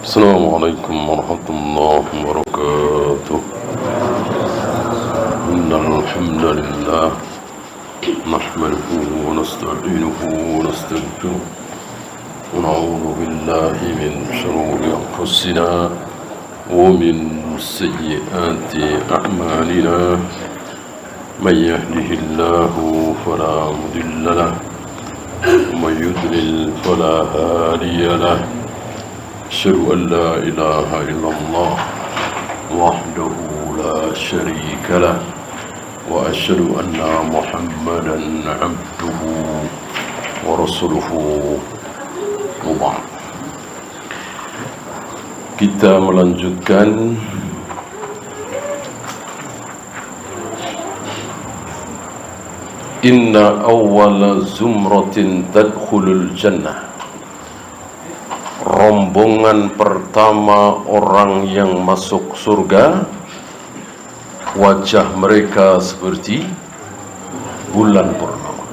السلام عليكم ورحمة الله وبركاته. إن الحمد لله نحمده ونستعينه ونستغفره ونعوذ بالله من شرور أنفسنا ومن سيئات أعمالنا. من يهده الله فلا مضل له ومن يضلل فلا هادي له. أشهد أن لا إله إلا الله وحده لا شريك له وأشهد أن محمدا عبده ورسوله. وبعد, kita melanjutkan Inna awwala zumratin tadkhulul jannah. Rombongan pertama orang yang masuk surga, wajah mereka seperti bulan purnama.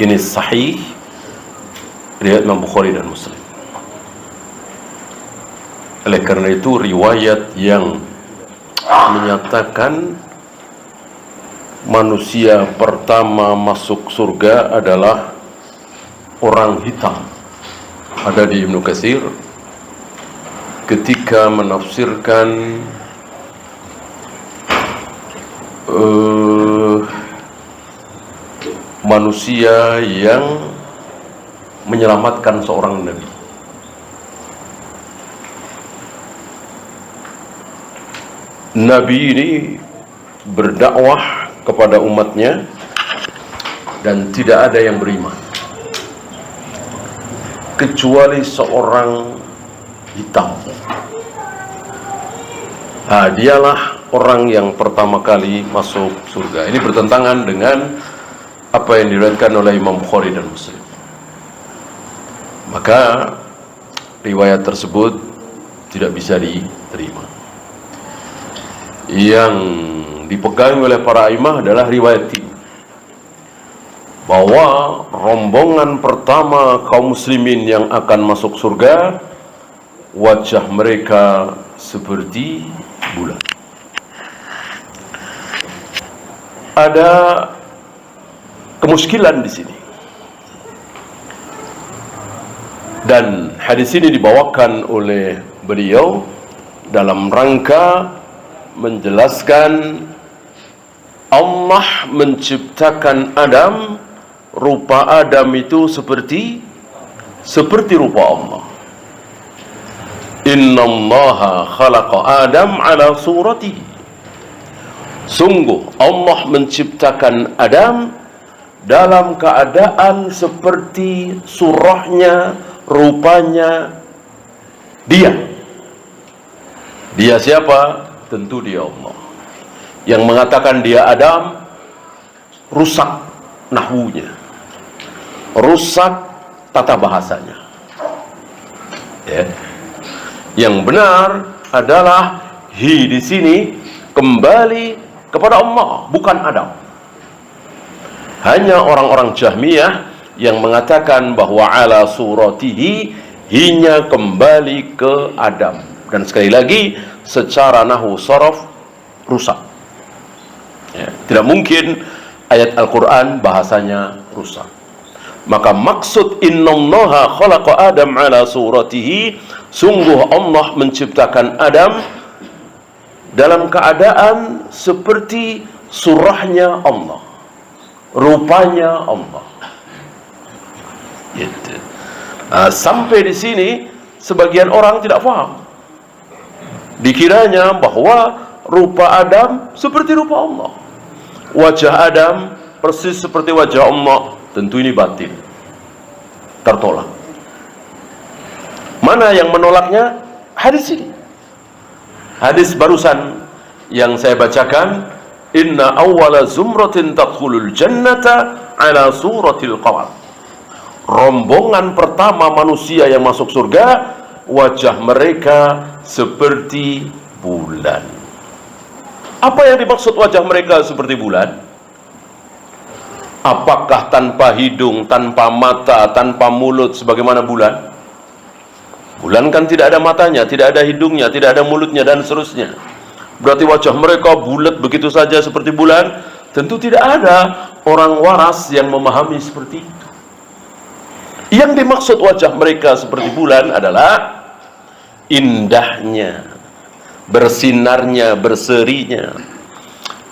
Ini sahih riwayat Imam Bukhari dan Muslim. Oleh karena itu riwayat yang menyatakan manusia pertama masuk surga adalah orang hitam ada di Ibnu Katsir ketika menafsirkan manusia yang menyelamatkan seorang nabi. Nabi ini berdakwah kepada umatnya dan tidak ada yang beriman kecuali seorang hitam. Dialah orang yang pertama kali masuk surga. Ini bertentangan dengan apa yang diriwayatkan oleh Imam Bukhari dan Muslim. Maka riwayat tersebut tidak bisa diterima. Yang dipegang oleh para imam adalah riwayat ini, bahwa rombongan pertama kaum muslimin yang akan masuk surga, wajah mereka seperti bulan. Ada kemuskilan di sini, dan hadis ini dibawakan oleh beliau dalam rangka menjelaskan Allah menciptakan Adam, rupa Adam itu seperti rupa Allah. Innallaha khalaqa Adam ala suratihi. Sungguh Allah menciptakan Adam dalam keadaan seperti surahnya, rupanya dia. Dia siapa? Tentu dia Allah. Yang mengatakan dia Adam rusak nahwunya, rusak tata bahasanya. Yang benar adalah hi di sini kembali kepada Allah, bukan Adam. Hanya orang-orang Jahmiyah yang mengatakan bahwa ala suratihi, hinya kembali ke Adam. Dan sekali lagi secara nahwu sharaf rusak. Tidak mungkin ayat Al-Quran bahasanya rusak. Maka maksud innallaha khalaqa Adam ala suratihi, sungguh Allah menciptakan Adam dalam keadaan seperti surahnya Allah, rupanya Allah. Sampai di sini sebagian orang tidak paham. Dikiranya bahwa rupa Adam seperti rupa Allah, wajah Adam persis seperti wajah Allah. Tentu ini batil, tertolak. Mana yang menolaknya? Hadis ini, hadis barusan yang saya bacakan, inna awwala zumratin tadkhulul jannata ala suratil qamar. Rombongan pertama manusia yang masuk surga, wajah mereka seperti bulan. Apa yang dimaksud wajah mereka seperti bulan? Apakah tanpa hidung, tanpa mata, tanpa mulut sebagaimana bulan? Bulan kan tidak ada matanya, tidak ada hidungnya, tidak ada mulutnya, dan seterusnya. Berarti wajah mereka bulat begitu saja seperti bulan? Tentu tidak ada orang waras yang memahami seperti itu. Yang dimaksud wajah mereka seperti bulan adalah indahnya, bersinarnya, berserinya.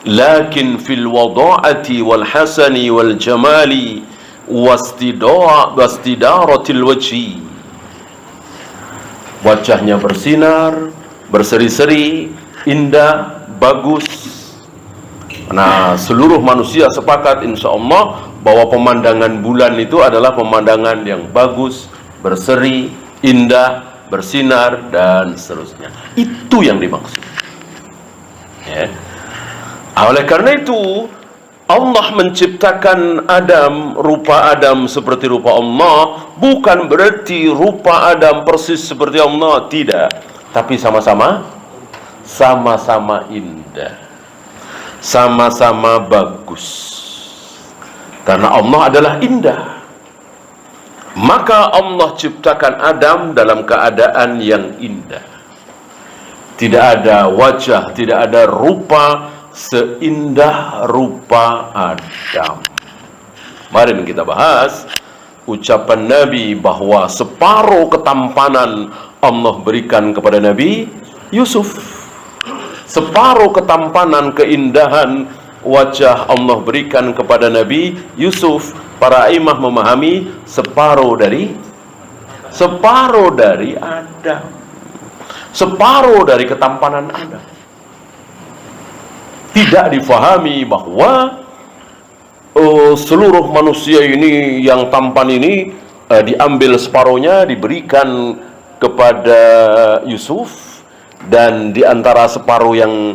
Lakin fil wada'ati wal hasani wal jamali wastidaratil wajhi, wajahnya bersinar, berseri-seri, indah, bagus. Nah, seluruh manusia sepakat insyaallah bahwa pemandangan bulan itu adalah pemandangan yang bagus, berseri, indah, bersinar, dan seterusnya. Itu yang dimaksud. Ya. Oleh karena itu, Allah menciptakan Adam, rupa Adam seperti rupa Allah, bukan berarti rupa Adam persis seperti Allah, tidak. Tapi sama-sama indah, sama-sama bagus. Karena Allah adalah indah, maka Allah ciptakan Adam dalam keadaan yang indah. Tidak ada wajah, tidak ada rupa seindah rupa Adam. Kemarin kita bahas ucapan Nabi bahwa separuh ketampanan Allah berikan kepada Nabi Yusuf. Separuh ketampanan, keindahan wajah Allah berikan kepada Nabi Yusuf. Para imam memahami separuh dari Adam, separuh dari ketampanan Adam. Tidak difahami bahwa seluruh manusia ini yang tampan ini diambil separuhnya diberikan kepada Yusuf, dan di antara separuh yang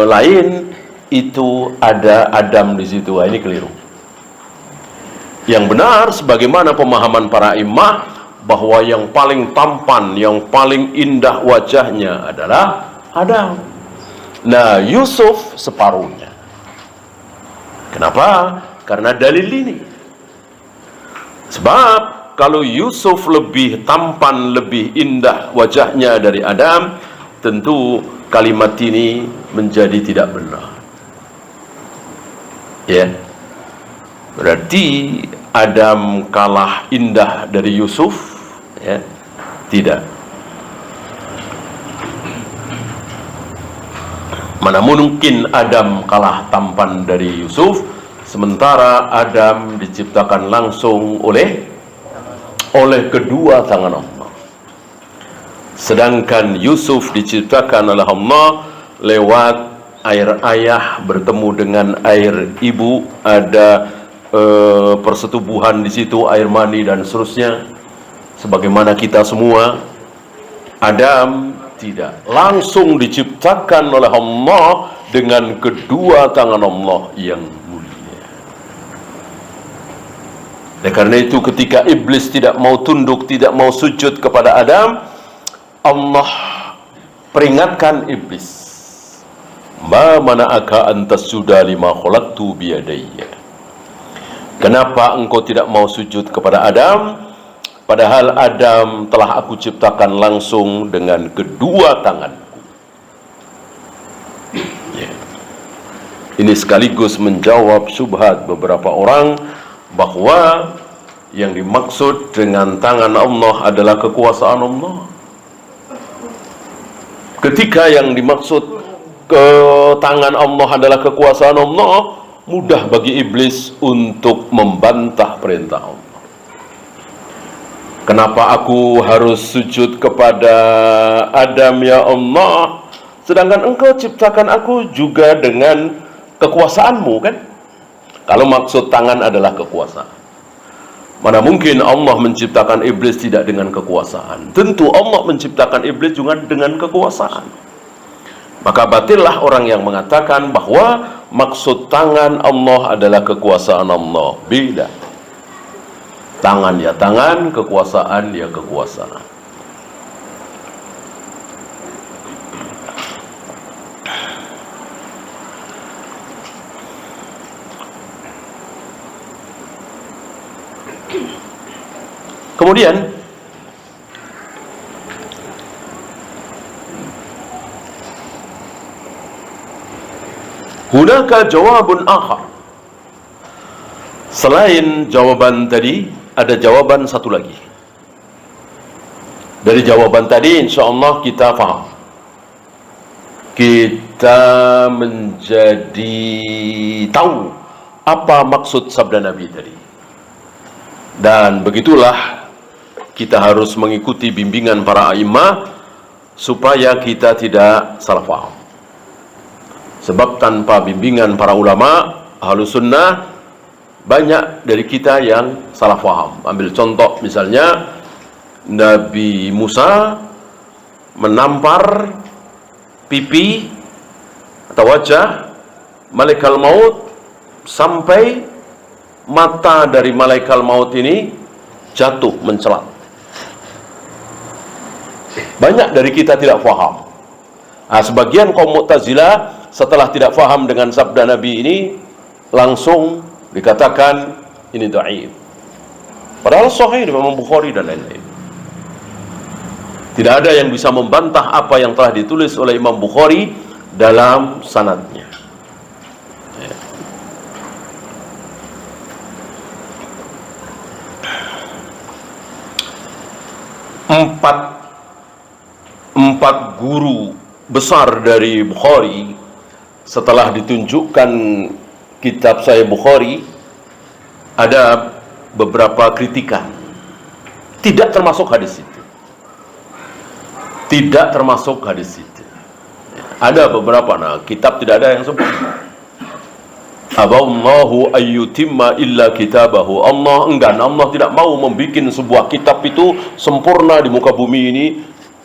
lain itu ada Adam di situ. Ini keliru. Yang benar sebagaimana pemahaman para imam bahwa yang paling tampan, yang paling indah wajahnya adalah Adam. Nah, Yusuf separuhnya. Kenapa? Karena dalil ini. Sebab kalau Yusuf lebih tampan, lebih indah wajahnya dari Adam, tentu kalimat ini menjadi tidak benar. Ya. Berarti Adam kalah indah dari Yusuf? Ya. Tidak. Mana mungkin Adam kalah tampan dari Yusuf, sementara Adam diciptakan langsung oleh kedua tangan Allah. Sedangkan Yusuf diciptakan oleh Allah lewat air ayah bertemu dengan air ibu, ada persetubuhan di situ, air mani dan seterusnya. Sebagaimana kita semua, Adam tidak langsung diciptakan oleh Allah dengan kedua tangan Allah yang mulia. Dan karena itu ketika iblis tidak mau tunduk, tidak mau sujud kepada Adam, Allah peringatkan iblis, ma mana'aka antasjuda lima khalaqtu biyadayya. Kenapa engkau tidak mau sujud kepada Adam, padahal Adam telah aku ciptakan langsung dengan kedua tanganku. Ya. Ini sekaligus menjawab syubhat beberapa orang bahwa yang dimaksud dengan tangan Allah adalah kekuasaan Allah. Ketika yang dimaksud ke tangan Allah adalah kekuasaan Allah, mudah bagi iblis untuk membantah perintah Allah. Kenapa aku harus sujud kepada Adam ya Allah, sedangkan engkau ciptakan aku juga dengan kekuasaanmu, kan? Kalau maksud tangan adalah kekuasaan, mana mungkin Allah menciptakan iblis tidak dengan kekuasaan? Tentu Allah menciptakan iblis juga dengan kekuasaan. Maka batillah orang yang mengatakan bahwa maksud tangan Allah adalah kekuasaan Allah. Beda. Tangan ya tangan, kekuasaan ya kekuasaan. Kemudian hunaka jawabun akhar. Selain jawaban tadi, ada jawaban satu lagi. Dari jawaban tadi, insyaallah kita faham. Kita menjadi tahu apa maksud sabda Nabi tadi. Dan begitulah kita harus mengikuti bimbingan para a'immah supaya kita tidak salah paham. Sebab tanpa bimbingan para ulama Ahlus Sunnah, banyak dari kita yang salah paham. Ambil contoh misalnya Nabi Musa menampar pipi atau wajah malaikat maut sampai mata dari malaikat maut ini jatuh mencelat. Banyak dari kita tidak faham. Sebagian kaum Mu'tazilah setelah tidak faham dengan sabda Nabi ini, langsung dikatakan ini dhaif. Padahal sahih di Imam Bukhari dan lain-lain. Tidak ada yang bisa membantah apa yang telah ditulis oleh Imam Bukhari dalam sanadnya. Empat guru besar dari Bukhari setelah ditunjukkan kitab Sahih Bukhari, ada beberapa kritikan. Tidak termasuk hadis itu. Tidak termasuk hadis itu. Ada beberapa, kitab tidak ada yang sempurna. Aballahu ayyutimma illa kitabahu. Allah enggan, Allah tidak mau membuat sebuah kitab itu sempurna di muka bumi ini,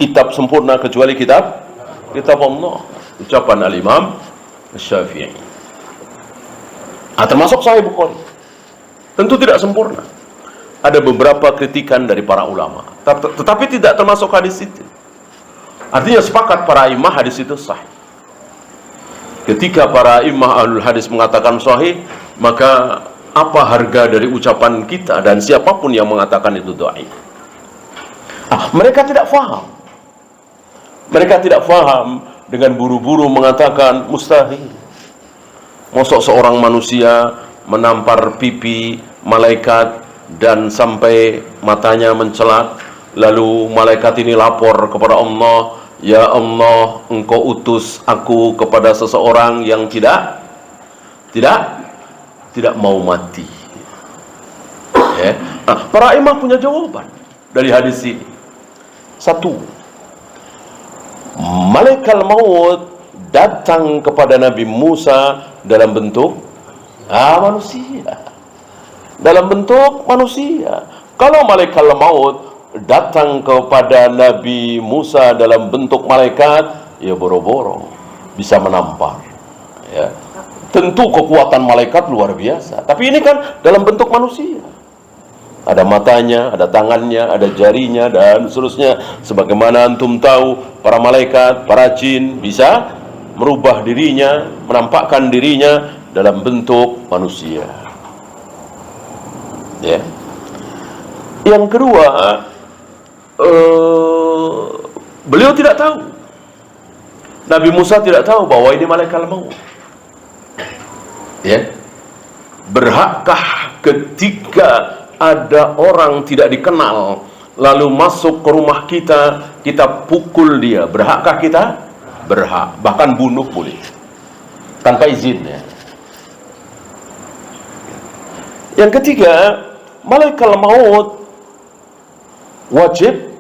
kitab sempurna kecuali kitab Allah. Ucapan Al-Imam Syafi'i. Termasuk Sahih Bukhari. Tentu tidak sempurna. Ada beberapa kritikan dari para ulama, tetapi tidak termasuk hadis itu. Artinya sepakat para imam hadis itu sahih. Ketika para imam ahlul hadis mengatakan sahih, maka apa harga dari ucapan kita dan siapapun yang mengatakan itu dhaif? Mereka tidak faham. Mereka tidak faham dengan buru-buru mengatakan mustahil. Mosok seorang manusia menampar pipi malaikat dan sampai matanya mencelat, lalu malaikat ini lapor kepada Allah, ya Allah, engkau utus aku kepada seseorang yang tidak mau mati. Para imam punya jawaban dari hadis ini. Satu, malaikat maut datang kepada Nabi Musa dalam bentuk manusia. Dalam bentuk manusia. Kalau malaikat maut datang kepada Nabi Musa dalam bentuk malaikat, ya boro-boro bisa menampar. Ya. Tentu kekuatan malaikat luar biasa. Tapi ini kan dalam bentuk manusia. Ada matanya, ada tangannya, ada jarinya, dan seterusnya. Sebagaimana antum tahu, para malaikat, para jin bisa merubah dirinya, menampakkan dirinya dalam bentuk manusia. Ya. Yang kedua, beliau tidak tahu. Nabi Musa tidak tahu bahwa ini malaikat maut. Ya. Berhakkah ketika ada orang tidak dikenal lalu masuk ke rumah kita, kita pukul dia? Berhakkah kita? Berhak. Bahkan bunuh boleh tanpa izin, ya. Yang ketiga, malaikat maut wajib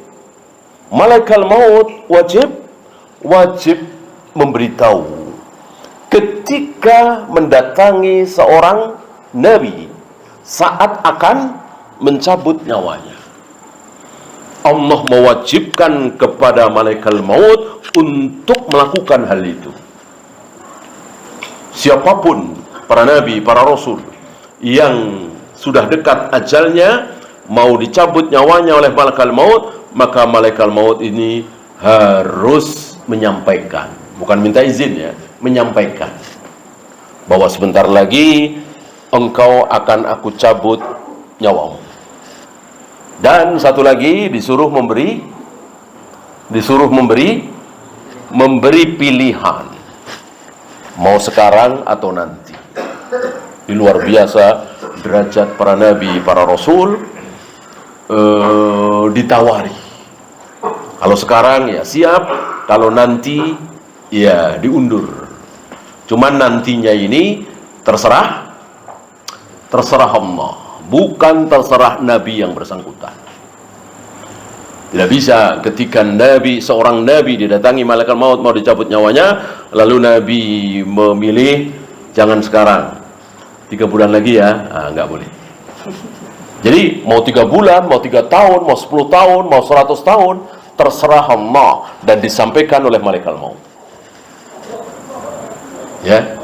memberitahu ketika mendatangi seorang nabi saat akan mencabut nyawanya. Allah mewajibkan kepada malaikat maut untuk melakukan hal itu. Siapapun para nabi, para rasul yang sudah dekat ajalnya, mau dicabut nyawanya oleh malaikat maut, maka malaikat maut ini harus menyampaikan, bukan minta izin, ya, menyampaikan bahwa sebentar lagi engkau akan aku cabut nyawamu. Dan satu lagi disuruh memberi pilihan, mau sekarang atau nanti. Di luar biasa derajat para nabi, para rasul, ditawari. Kalau sekarang ya siap, kalau nanti ya diundur. Cuman nantinya ini terserah Allah, bukan terserah nabi yang bersangkutan. Tidak bisa ketika seorang nabi didatangi malaikat maut mau dicabut nyawanya, lalu nabi memilih jangan sekarang, 3 bulan lagi ya, nggak boleh. Jadi mau 3 bulan, mau 3 tahun, mau 10 tahun, mau 100 tahun, terserah Allah, dan disampaikan oleh malaikat maut. Ya.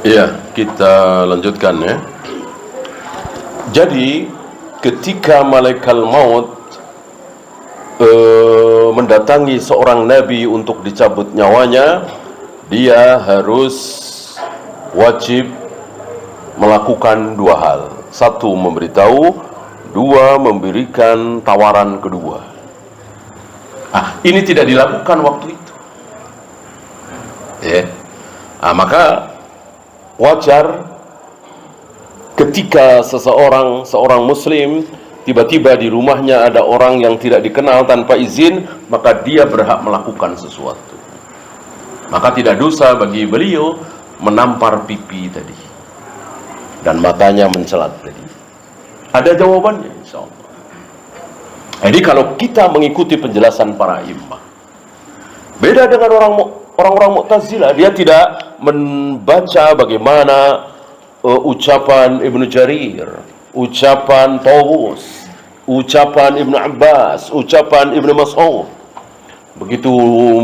Iya, kita lanjutkan ya. Jadi ketika malaikat maut mendatangi seorang nabi untuk dicabut nyawanya, dia harus wajib melakukan 2 hal. 1, memberitahu. 2, memberikan tawaran kedua. Ini tidak dilakukan waktu itu. Ya. Maka wajar ketika seorang muslim tiba-tiba di rumahnya ada orang yang tidak dikenal tanpa izin, maka dia berhak melakukan sesuatu. Maka tidak dosa bagi beliau menampar pipi tadi dan matanya mencelat tadi. Ada jawabannya insyaallah. Jadi kalau kita mengikuti penjelasan para imam, beda dengan orang-orang Mu'tazilah, dia tidak membaca bagaimana ucapan Ibnu Jarir, ucapan Tawus, ucapan Ibnu Abbas, ucapan Ibnu Mas'ud. Begitu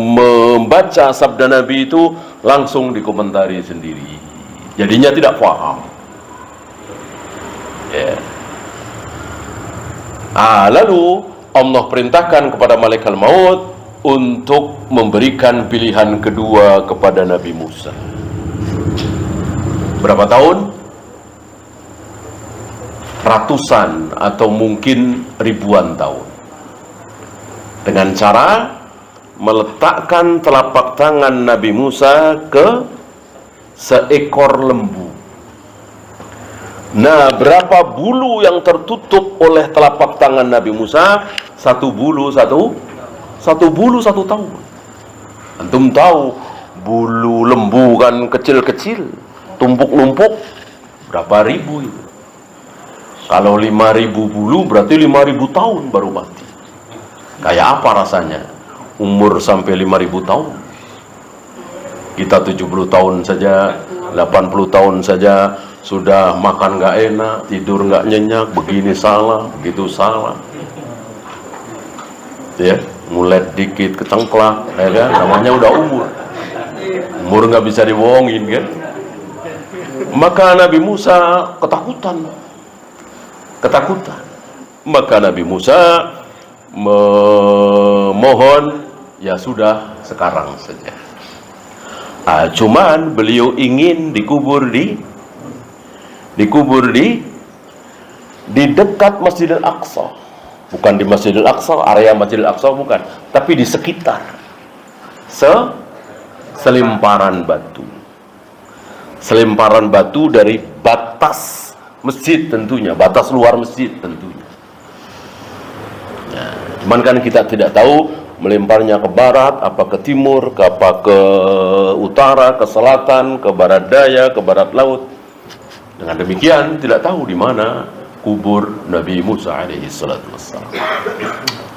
membaca sabda Nabi itu langsung dikomentari sendiri, jadinya tidak paham. Ya. Lalu Allah perintahkan kepada malaikat maut untuk memberikan pilihan kedua kepada Nabi Musa. Berapa tahun? Ratusan atau mungkin ribuan tahun. Dengan cara meletakkan telapak tangan Nabi Musa ke seekor lembu. Nah, berapa bulu yang tertutup oleh telapak tangan Nabi Musa? 1 bulu 1 tahun. Antum tahu bulu lembu kan kecil-kecil, tumpuk-numpuk, berapa ribu itu? Kalau 5.000 bulu berarti 5.000 tahun baru mati. Kayak apa rasanya umur sampai 5.000 tahun? Kita 70 tahun saja, 80 tahun saja, sudah makan nggak enak, tidur nggak nyenyak, begini salah, begitu salah, ya, ngulet dikit kecengklak, ya kan? Namanya udah umur nggak bisa dibohongin kan. Maka Nabi Musa ketakutan. Maka Nabi Musa memohon, ya sudah sekarang saja. Cuman beliau ingin dikubur di dekat Masjidil Aqsa. Bukan di Masjidil Aqsa, area Masjidil Aqsa bukan, tapi di sekitar selemparan batu dari batas masjid tentunya, batas luar masjid tentunya. Nah, cuman kan kita tidak tahu melemparnya ke barat, apa ke timur, ke utara, ke selatan, ke barat daya, ke barat laut. Dengan demikian tidak tahu di mana kubur Nabi Musa alaihi salatu wassalam.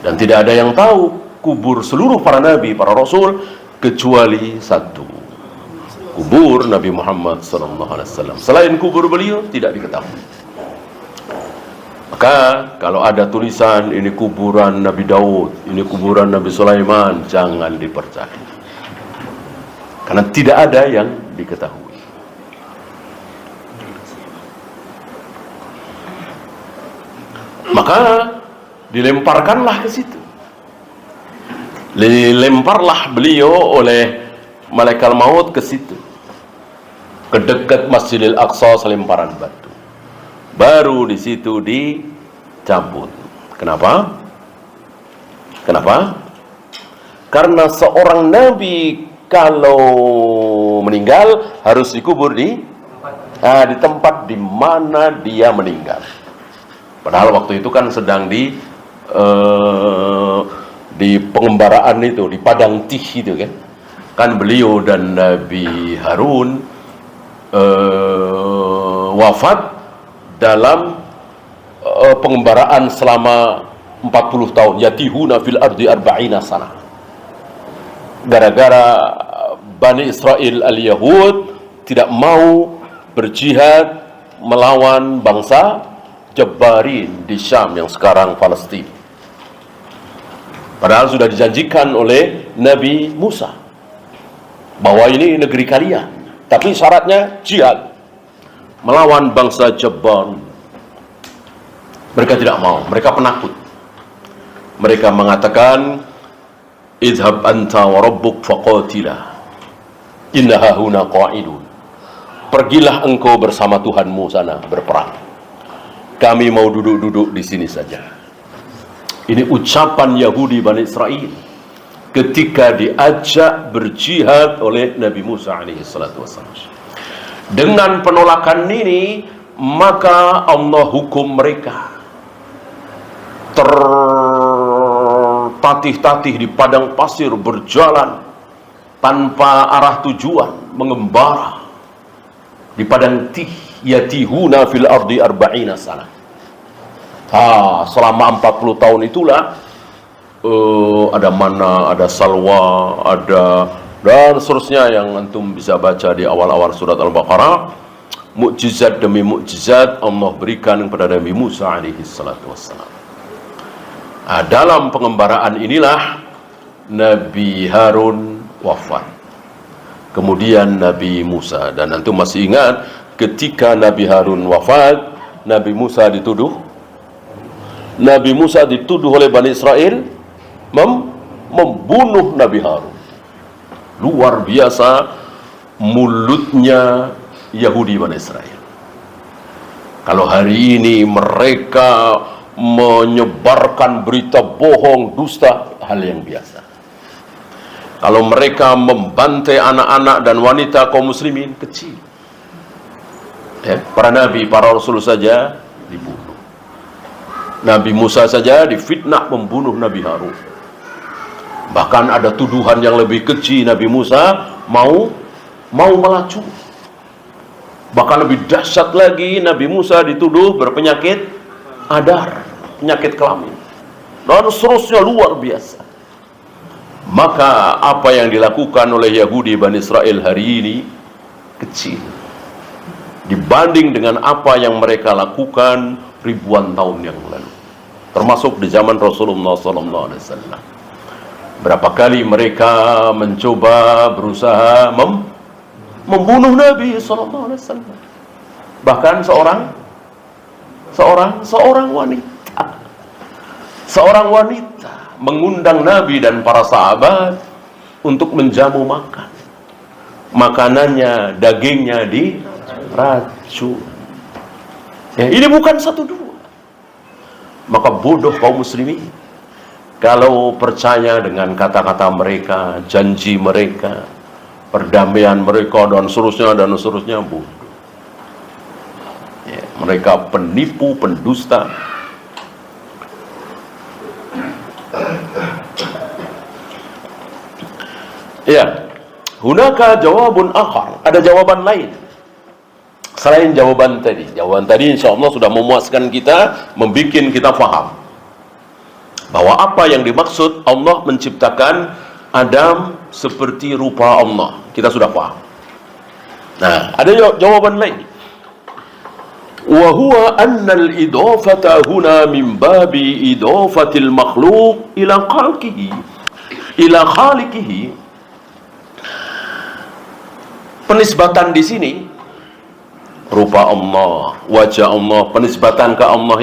Dan tidak ada yang tahu kubur seluruh para nabi, para rasul, kecuali satu, kubur Nabi Muhammad sallallahu alaihi wasallam. Selain kubur beliau tidak diketahui. Maka kalau ada tulisan ini kuburan Nabi Daud, ini kuburan Nabi Sulaiman, jangan dipercaya, karena tidak ada yang diketahui. Maka dilemparkanlah ke situ. Dilemparlah beliau oleh malaikat maut ke situ, ke dekat Masjidil Aqsa, selemparan batu. Baru di situ dicabut. Kenapa? Karena seorang nabi kalau meninggal harus dikubur di tempat di mana dia meninggal. Padahal waktu itu kan sedang di pengembaraan itu, di padang Tih itu kan. Kan beliau dan Nabi Harun wafat dalam pengembaraan selama 40 tahun. Yatihuna fil ardi arba'ina sana. Gara-gara Bani Israel al-Yahud tidak mau berjihad melawan bangsa Jabbarin di Syam yang sekarang Palestina. Padahal sudah dijanjikan oleh Nabi Musa bahwa ini negeri kalian, tapi syaratnya jihad melawan bangsa Jabbar. Mereka tidak mau, mereka penakut. Mereka mengatakan, idhab anta wa rabbuk faqatila inna hahuna qa'idun. Pergilah engkau bersama Tuhanmu sana berperang. Kami mau duduk-duduk di sini saja. Ini ucapan Yahudi Bani Israel ketika diajak berjihad oleh Nabi Musa alaihi salatu wassalam. Dengan penolakan ini, maka Allah hukum mereka tertatih-tatih di padang pasir, berjalan tanpa arah tujuan, mengembara di padang Tih. Yatihuna fil ardi arba'ina sana. Selama 40 tahun itulah ada mana, ada salwa, ada dan seterusnya yang antum bisa baca di awal-awal surat Al-Baqarah. Mukjizat demi mukjizat Allah berikan kepada Nabi Musa alaihi salatu wassalam. Dalam pengembaraan inilah Nabi Harun wafat, kemudian Nabi Musa. Dan antum masih ingat ketika Nabi Harun wafat, Nabi Musa dituduh oleh Bani Israel membunuh Nabi Harun. Luar biasa mulutnya Yahudi Bani Israel. Kalau hari ini mereka menyebarkan berita bohong, dusta, hal yang biasa. Kalau mereka membantai anak-anak dan wanita kaum muslimin, kecil. Para nabi, para rasul saja dibunuh. Nabi Musa saja difitnah membunuh Nabi Harun. Bahkan ada tuduhan yang lebih keji, Nabi Musa mau melacur. Bahkan lebih dahsyat lagi, Nabi Musa dituduh berpenyakit adar, penyakit kelamin, dan seterusnya, luar biasa. Maka apa yang dilakukan oleh Yahudi Bani Israel hari ini kecil. dibanding dengan apa yang mereka lakukan ribuan tahun yang lalu, termasuk di zaman Rasulullah SAW. Berapa kali mereka mencoba berusaha membunuh Nabi SAW. Bahkan seorang wanita mengundang Nabi dan para sahabat untuk menjamu makan. Makanannya, dagingnya diracun. Ya, ini bukan satu dua. Maka bodoh kaum muslimin kalau percaya dengan kata-kata mereka, janji mereka, perdamaian mereka, dan seterusnya, bodoh. Ya, mereka penipu, pendusta. Ya, hunaka jawabun akhar, ada jawaban lain selain jawaban tadi. Jawaban tadi insyaallah sudah memuaskan kita, membuat kita faham bahwa apa yang dimaksud Allah menciptakan Adam seperti rupa Allah. Kita sudah paham. Nah, ada jawaban lain. Wa huwa anna al-idafata huna min babi idafatil makhluq ila khaliqihi. Penisbatan di sini rupa Allah, wajah Allah, penisbatan ke Allah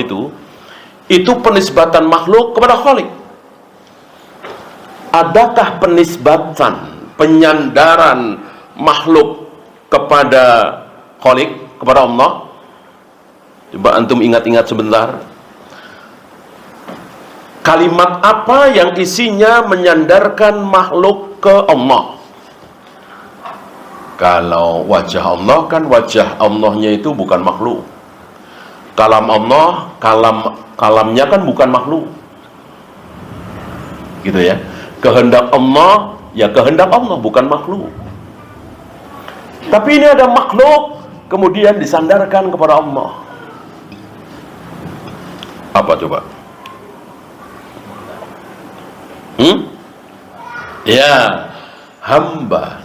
itu penisbatan makhluk kepada Khalik. Adakah penisbatan, penyandaran makhluk kepada Khalik, kepada Allah? Coba antum ingat-ingat sebentar. Kalimat apa yang isinya menyandarkan makhluk ke Allah? Kalau wajah Allah, kan wajah Allahnya itu bukan makhluk. Kalam Allah, kalamnya kan bukan makhluk. Gitu ya. Kehendak Allah, ya kehendak Allah, bukan makhluk. Tapi ini ada makhluk kemudian disandarkan kepada Allah. Apa coba? Ya, hamba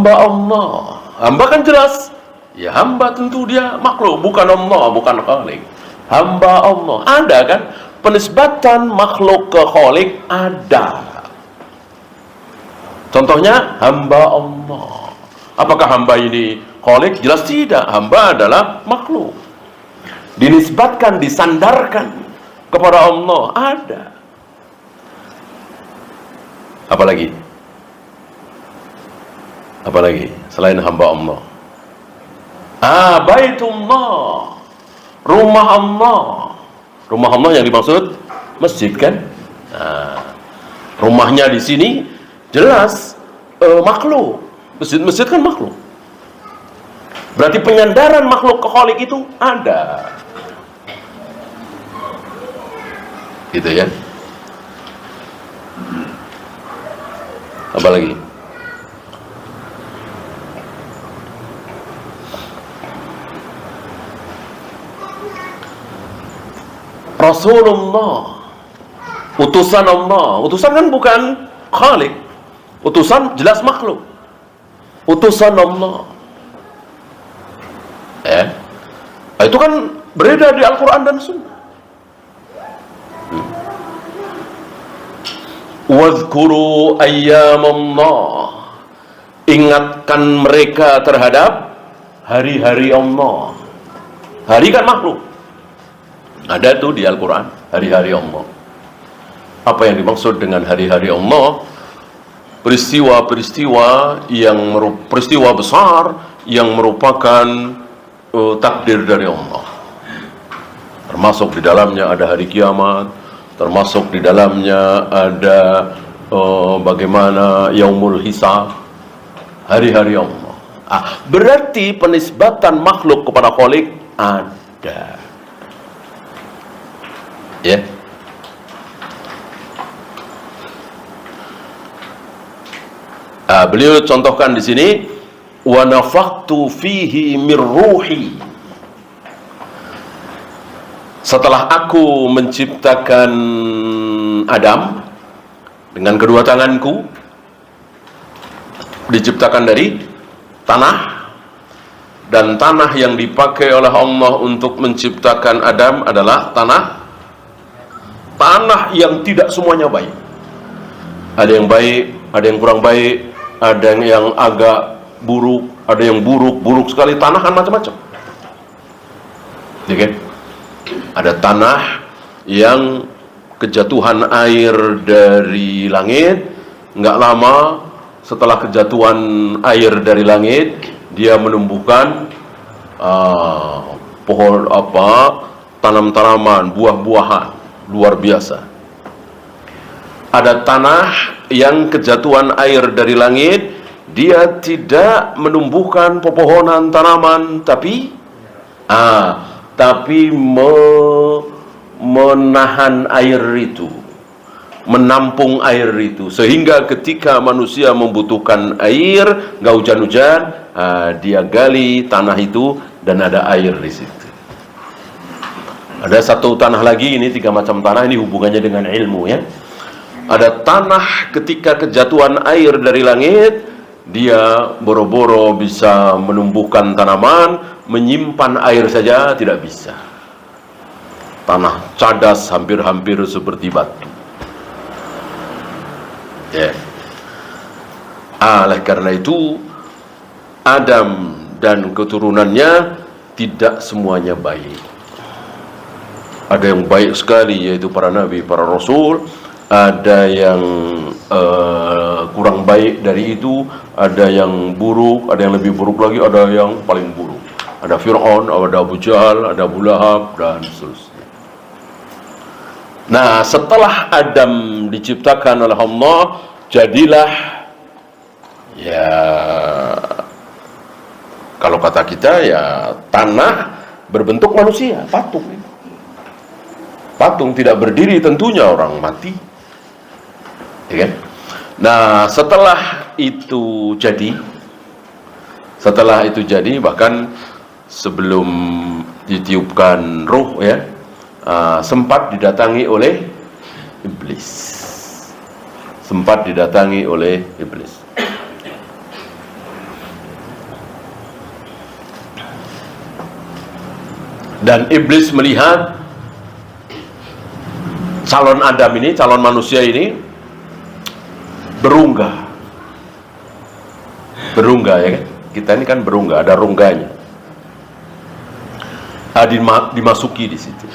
Allah. Hamba kan jelas. Ya, hamba tentu dia makhluk, bukan Allah, bukan Khalik. Hamba Allah. Ada kan? Penisbatan makhluk ke Khalik ada. Contohnya hamba Allah. Apakah hamba ini Khalik? Jelas tidak. Hamba adalah makhluk. Dinisbatkan, disandarkan kepada Allah. Ada. Apalagi selain hamba Allah? Baitullah, rumah Allah. Rumah Allah yang dimaksud masjid kan? Rumahnya di sini jelas makhluk. Masjid kan makhluk. Berarti penyandaran makhluk ke Khalik itu ada. Gitu ya. Apalagi? Rasulullah, utusan Allah. Utusan kan bukan Khalik. Utusan jelas makhluk. Utusan Allah. Itu kan beredar di Al-Quran dan Sunnah. Wadhkuru ayyamullah, ingatkan mereka terhadap hari-hari Allah. Hari kan makhluk. Ada tuh di Al-Quran, hari-hari Allah. Apa yang dimaksud dengan hari-hari Allah? Peristiwa-peristiwa besar yang merupakan takdir dari Allah. Termasuk di dalamnya ada hari kiamat, termasuk di dalamnya ada bagaimana yaumul hisab, hari-hari Allah. Berarti penisbatan makhluk kepada Khalik ada. Ya. Beliau contohkan di sini, wa nafakhtu fihi mir ruhi. Setelah aku menciptakan Adam dengan kedua tanganku, diciptakan dari tanah, dan tanah yang dipakai oleh Allah untuk menciptakan Adam adalah tanah yang tidak semuanya baik. Ada yang baik, ada yang kurang baik, ada yang agak buruk, ada yang buruk sekali. Tanah kan macam-macam, ya kan? Ada tanah yang kejatuhan air dari langit, nggak lama setelah kejatuhan air dari langit, dia menumbuhkan pohon tanam-tanaman, buah-buahan luar biasa. Ada tanah yang kejatuhan air dari langit, dia tidak menumbuhkan pepohonan tanaman, tapi menahan air itu, menampung air itu, sehingga ketika manusia membutuhkan air, nggak hujan-hujan, dia gali tanah itu dan ada air di situ. Ada satu tanah lagi, ini 3 macam tanah, ini hubungannya dengan ilmu, ya. Ada tanah ketika kejatuhan air dari langit, dia boro-boro bisa menumbuhkan tanaman, menyimpan air saja tidak bisa. Tanah cadas, hampir-hampir seperti batu. Ya. Oleh karena itu, Adam dan keturunannya tidak semuanya baik. Ada yang baik sekali, yaitu para nabi, para rasul. Ada yang kurang baik dari itu, ada yang buruk, ada yang lebih buruk lagi, ada yang paling buruk. Ada Fir'aun, ada Abu Jahal, ada Abu Lahab, dan seterusnya. Nah, setelah Adam diciptakan oleh Allah, jadilah, ya, kalau kata kita, ya, tanah berbentuk manusia, patung. Patung tidak berdiri, tentunya orang mati, ya kan? Nah, setelah itu jadi, bahkan sebelum ditiupkan ruh, ya, sempat didatangi oleh iblis. Dan iblis melihat calon Adam ini, calon manusia ini berunggah, ya kan? Kita ini kan berunggah, ada rungganya. Dimasuki di situ.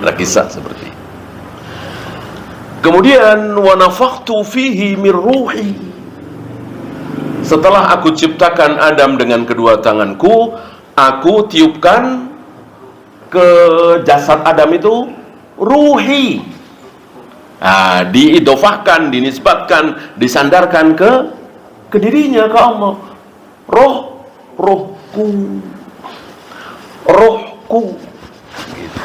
Ada kisah seperti itu. Kemudian wa nafakhtu fihi min ruhi. Setelah aku ciptakan Adam dengan kedua tanganku, aku tiupkan ke jasad Adam itu ruhi. Diidofahkan, dinisbatkan, disandarkan ke dirinya, ke Allah. Rohku. Gitu.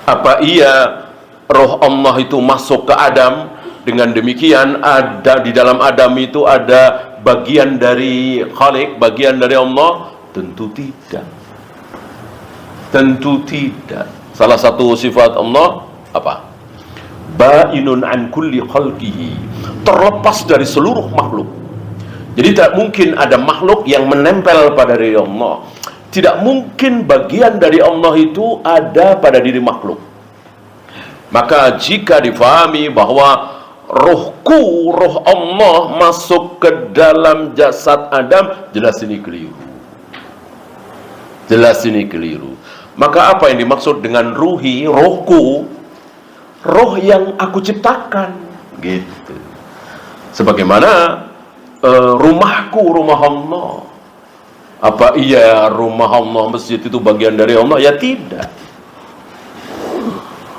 Apa iya roh Allah itu masuk ke Adam? Dengan demikian ada di dalam Adam itu ada bagian dari Khalik, bagian dari Allah? Tentu tidak. Salah satu sifat Allah apa? Ba'inun an kulli khalqihi, terlepas dari seluruh makhluk. Jadi tidak mungkin ada makhluk yang menempel pada diri Allah. Tidak mungkin bagian dari Allah itu ada pada diri makhluk. Maka jika difahami bahwa roh Allah masuk ke dalam jasad Adam, jelas ini keliru. Maka apa yang dimaksud dengan ruhi, rohku, roh yang aku ciptakan, gitu. Sebagaimana rumahku, rumah Allah. Apa iya rumah Allah, masjid itu bagian dari Allah? Ya tidak.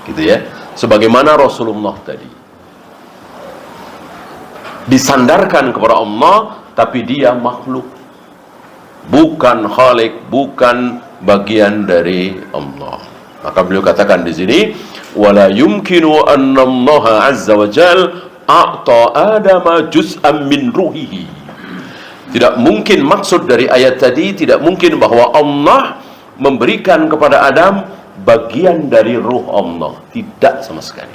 Gitu ya. Sebagaimana Rasulullah tadi disandarkan kepada Allah, tapi dia makhluk, bukan khalik, bukan bagian dari Allah. Maka beliau katakan di sini, wala yumkinu anna Allah azza wa jal a'ta Adama juz'an min ruhihi. Tidak mungkin, maksud dari ayat tadi, tidak mungkin bahwa Allah memberikan kepada Adam bagian dari ruh Allah. Tidak sama sekali.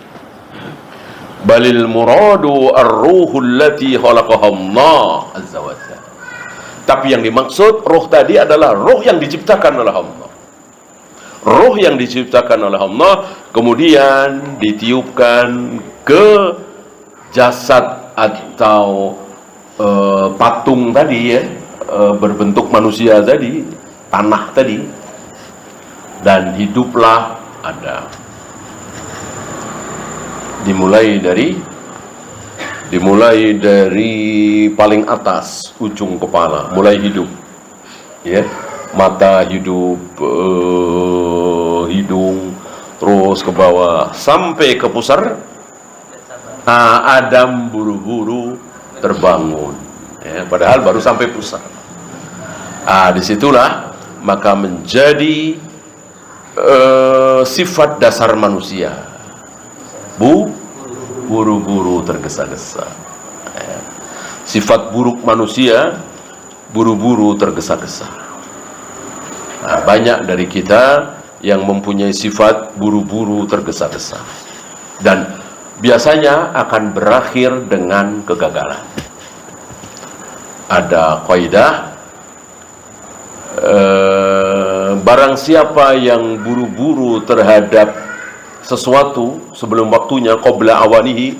Balil muradu ar-ruhu allati khalaqaha Allah azza wa jalla. Tapi yang dimaksud roh tadi adalah roh yang diciptakan oleh Allah. Roh yang diciptakan oleh Allah kemudian ditiupkan ke jasad atau patung tadi ya, berbentuk manusia tadi, tanah tadi, dan hiduplah Adam. Dimulai dari paling atas ujung kepala, mulai hidup, ya, mata hidup, hidung, terus ke bawah sampai ke pusar. Adam buru-buru terbangun, ya, padahal baru sampai pusar. Disitulah maka menjadi sifat dasar manusia, buru-buru tergesa-gesa. Sifat buruk manusia, buru-buru tergesa-gesa. Banyak dari kita yang mempunyai sifat buru-buru tergesa-gesa, dan biasanya akan berakhir dengan kegagalan. Ada kaidah, barang siapa yang buru-buru terhadap sesuatu sebelum waktunya, qabla awanihi,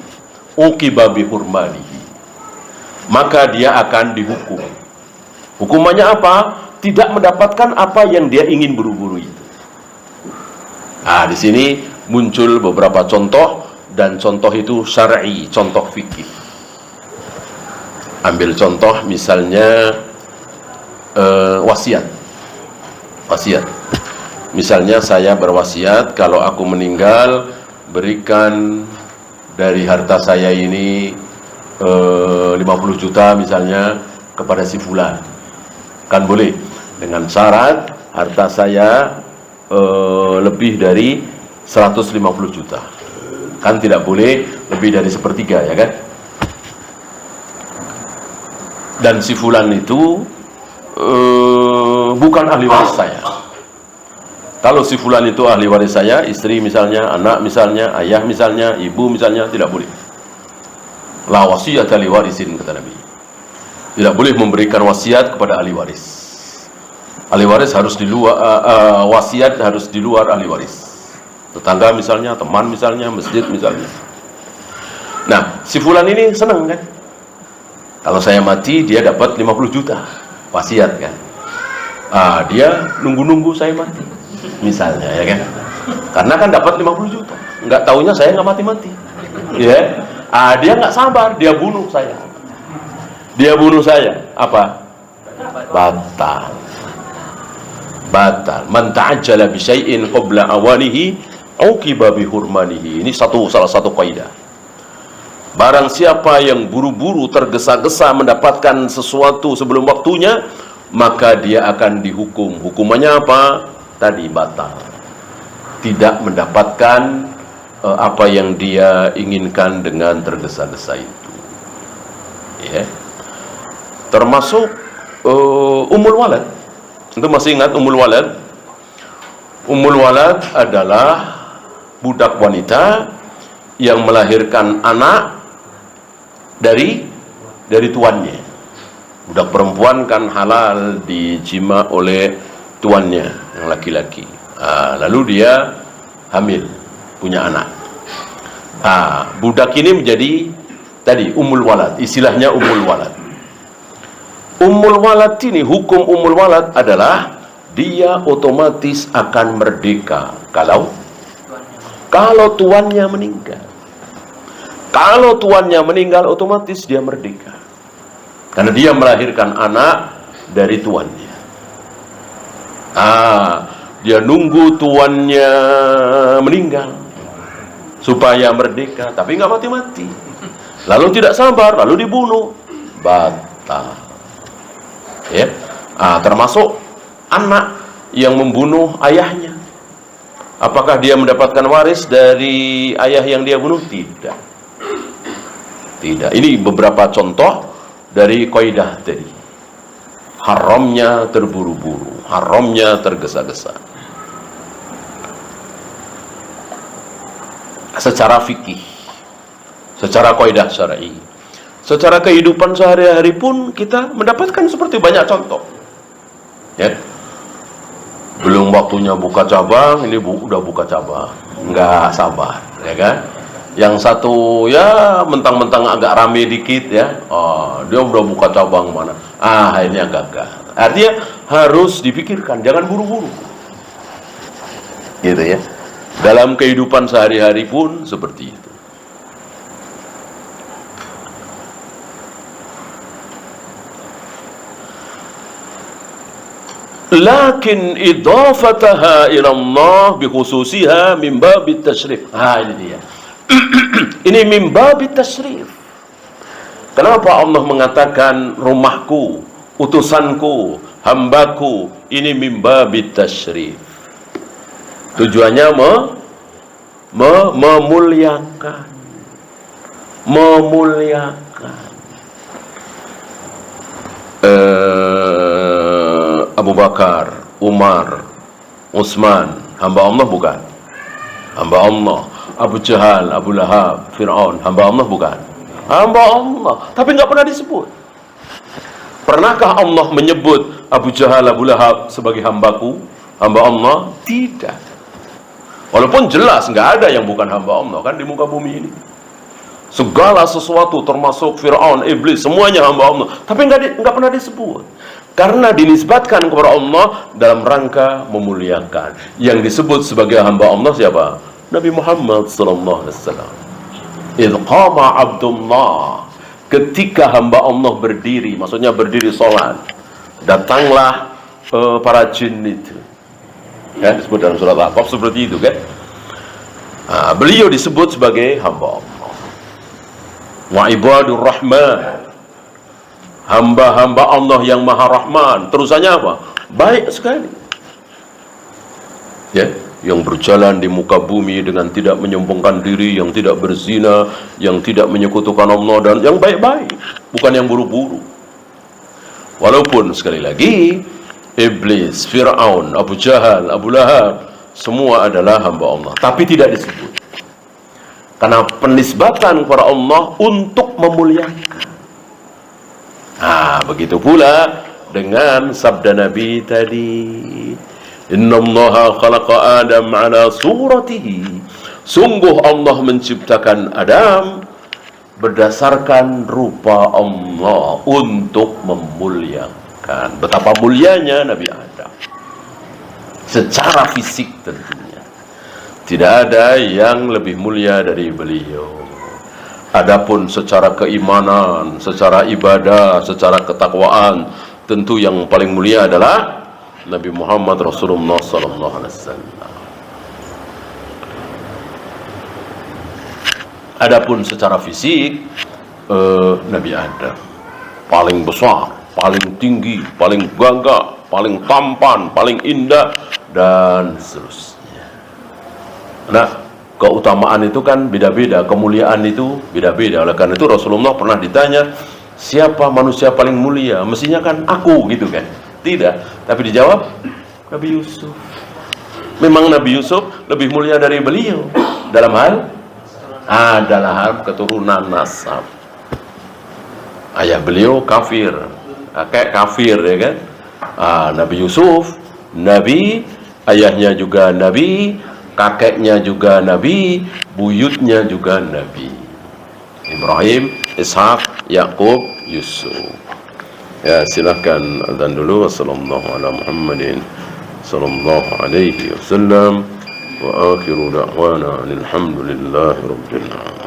uqiba bihurmanihi, maka dia akan dihukum. Hukumannya apa? Tidak mendapatkan apa yang dia ingin buru-buru itu. Di sini muncul beberapa contoh, dan contoh itu syar'i, contoh fikih. Ambil contoh misalnya wasiat. Misalnya saya berwasiat, kalau aku meninggal berikan dari harta saya ini 50 juta misalnya kepada si fulan. Kan boleh, dengan syarat harta saya lebih dari 150 juta. Kan tidak boleh lebih dari sepertiga, ya kan? Dan si fulan itu bukan ahli waris saya. Kalau si fulan itu ahli waris saya, istri misalnya, anak misalnya, ayah misalnya, ibu misalnya, tidak boleh. La wasiyata li warisin, kata Nabi. Tidak boleh memberikan wasiat kepada ahli waris. Ahli waris harus di luar, wasiat harus di luar ahli waris. Tetangga misalnya, teman misalnya, masjid misalnya. Nah, si fulan ini senang kan? Kalau saya mati, dia dapat 50 juta wasiat kan? Dia nunggu-nunggu saya mati, misalnya, ya kan? Karena kan dapat 50 juta. Nggak taunya saya nggak mati-mati. Ya, dia nggak sabar, dia bunuh saya. Dia bunuh saya. Apa? Batal. Man ta'ajjala bi syai'in qabla awanihi uqiba bi hurmanihi. Ini salah satu kaidah. Barang siapa yang buru-buru tergesa-gesa mendapatkan sesuatu sebelum waktunya, maka dia akan dihukum. Hukumannya apa? Tadi batal. Tidak mendapatkan apa yang dia inginkan dengan tergesa-gesa itu. Ya. Termasuk Ummul Walad. Itu masih ingat Ummul Walad? Ummul Walad adalah budak wanita yang melahirkan anak dari tuannya. Budak perempuan kan halal dijima oleh tuannya yang laki-laki. Lalu dia hamil, punya anak. Budak ini menjadi tadi Ummul Walad, istilahnya Ummul Walad. Ummul Walad ini, hukum Ummul Walad adalah dia otomatis akan merdeka kalau tuannya meninggal. Kalau tuannya meninggal, otomatis dia merdeka. Karena dia melahirkan anak dari tuannya. Dia nunggu tuannya meninggal supaya merdeka, tapi nggak mati-mati. Lalu tidak sabar, lalu dibunuh. Batal. Ya. Termasuk anak yang membunuh ayahnya. Apakah dia mendapatkan waris dari ayah yang dia bunuh? Tidak. Ini beberapa contoh dari kaidah tadi. Haramnya terburu-buru, haramnya tergesa-gesa. Secara fikih, secara kaidah syar'i, Secara kehidupan sehari-hari pun kita mendapatkan seperti banyak contoh. Ya. Belum waktunya buka cabang, ini udah buka cabang. Nggak sabar, ya kan? Yang satu ya mentang-mentang agak rame dikit ya. Oh, dia udah buka cabang mana? Akhirnya gagal. Artinya harus dipikirkan, jangan buru-buru. Gitu ya. Dalam kehidupan sehari-hari pun seperti itu. Lakin idafataha ila Allah bikhususiha min babit tashrif. Ini dia. Ini min babit tashrif. Kenapa Allah mengatakan rumahku, utusanku, hambaku? Ini min babit tashrif. Tujuannya memuliakan. Memuliakan. Abu Bakar, Umar, Utsman, hamba Allah bukan? Hamba Allah. Abu Jahal, Abu Lahab, Fir'aun, hamba Allah bukan? Hamba Allah. Tapi nggak pernah disebut. Pernahkah Allah menyebut Abu Jahal, Abu Lahab sebagai hambaku, hamba Allah? Tidak. Walaupun jelas nggak ada yang bukan hamba Allah kan di muka bumi ini. Segala sesuatu termasuk Fir'aun, Iblis, semuanya hamba Allah. Tapi nggak pernah disebut. Karena dinisbatkan kepada Allah dalam rangka memuliakan. Yang disebut sebagai hamba Allah siapa? Nabi Muhammad SAW. Idh qama Abdullah. Ketika hamba Allah berdiri, maksudnya berdiri sholat, datanglah para jin itu. Ya, disebut dalam surat Al-Qaf seperti itu kan. Beliau disebut sebagai hamba Allah. Wa ibadur rahman. Hamba-hamba Allah yang maha rahman. Terusannya apa? Baik sekali. Ya, yang berjalan di muka bumi dengan tidak menyombongkan diri, yang tidak berzina, yang tidak menyekutukan Allah, dan yang baik-baik, bukan yang buru-buru. Walaupun sekali lagi Iblis, Fir'aun, Abu Jahal, Abu Lahab semua adalah hamba Allah, tapi tidak disebut. Karena penisbatan kepada Allah untuk memuliakan. Begitu pula dengan sabda Nabi tadi, innallaha khalaqa Adam ala suratihi. Sungguh Allah menciptakan Adam berdasarkan rupa Allah untuk memuliakan. Betapa mulianya Nabi Adam secara fisik tentunya. Tidak ada yang lebih mulia dari beliau. Adapun secara keimanan, secara ibadah, secara ketakwaan, tentu yang paling mulia adalah Nabi Muhammad Rasulullah SAW. Adapun secara fisik, Nabi Adam paling besar, paling tinggi, paling gagah, paling tampan, paling indah, dan seterusnya. Nah, keutamaan itu kan beda-beda, kemuliaan itu beda-beda. Oleh karena itu Rasulullah pernah ditanya, siapa manusia paling mulia? Mestinya kan aku gitu kan. Tidak, tapi dijawab Nabi Yusuf. Memang Nabi Yusuf lebih mulia dari beliau dalam hal keturunan nasab. Ayah beliau kafir, kakek kafir ya kan. Nabi Yusuf nabi, ayahnya juga nabi, kakeknya juga nabi, buyutnya juga nabi. Ibrahim, Ishak, Yakub, Yusuf. Ya, silakan adzan dulu. Wassallallahu ala Muhammadin sallallahu alaihi wasallam wa akhiru da'wana alhamdulillahi rabbil alamin.